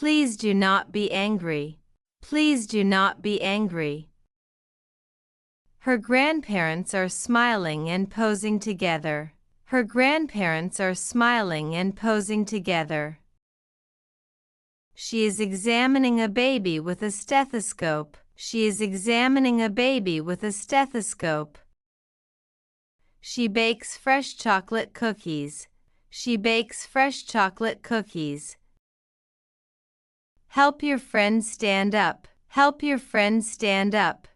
Please do not be angry. Please do not be angry. Her grandparents are smiling and posing together. Her grandparents are smiling and posing together. She is examining a baby with a stethoscope. She is examining a baby with a stethoscope. She bakes fresh chocolate cookies. She bakes fresh chocolate cookies. Help your friend stand up. Help your friend stand up.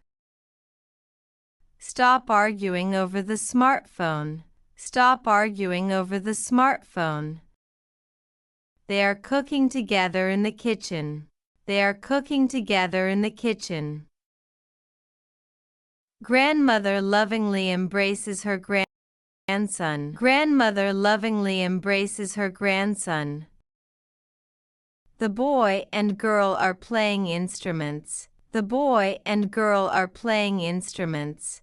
Stop arguing over the smartphone. Stop arguing over the smartphone. They are cooking together in the kitchen. They are cooking together in the kitchen. Grandmother lovingly embraces her grandson. Grandmother lovingly embraces her grandson. The boy and girl are playing instruments. The boy and girl are playing instruments.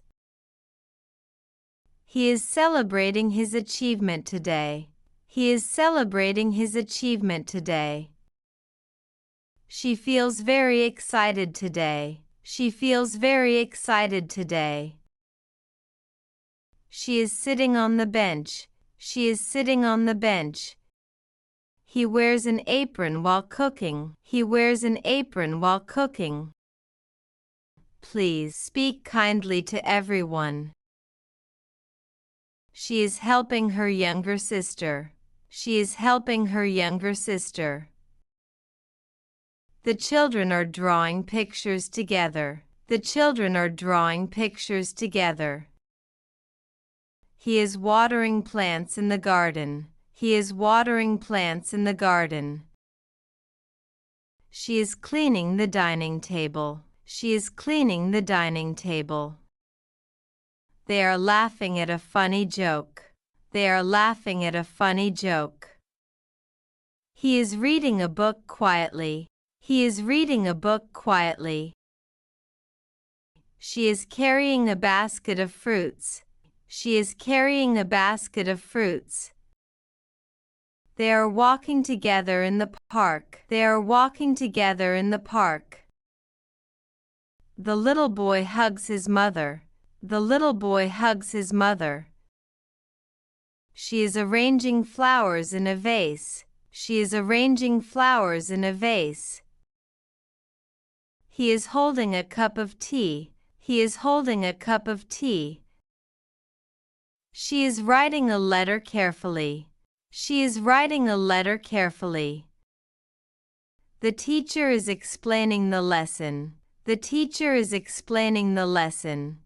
He is celebrating his achievement today. He is celebrating his achievement today. She feels very excited today. She feels very excited today. She is sitting on the bench. She is sitting on the bench. He wears an apron while cooking. He wears an apron while cooking. Please speak kindly to everyone. She is helping her younger sister. She is helping her younger sister. The children are drawing pictures together. The children are drawing pictures together. He is watering plants in the garden. He is watering plants in the garden. She is cleaning the dining table. She is cleaning the dining table. They are laughing at a funny joke. They are laughing at a funny joke. He is reading a book quietly. He is reading a book quietly. She is carrying a basket of fruits. She is carrying a basket of fruits. They are walking together in the park. They are walking together in the park. The little boy hugs his mother. The little boy hugs his mother. She is arranging flowers in a vase. She is arranging flowers in a vase. He is holding a cup of tea. He is holding a cup of tea. She is writing a letter carefully. She is writing a letter carefully. The teacher is explaining the lesson. The teacher is explaining the lesson.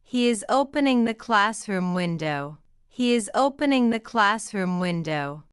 He is opening the classroom window. He is opening the classroom window.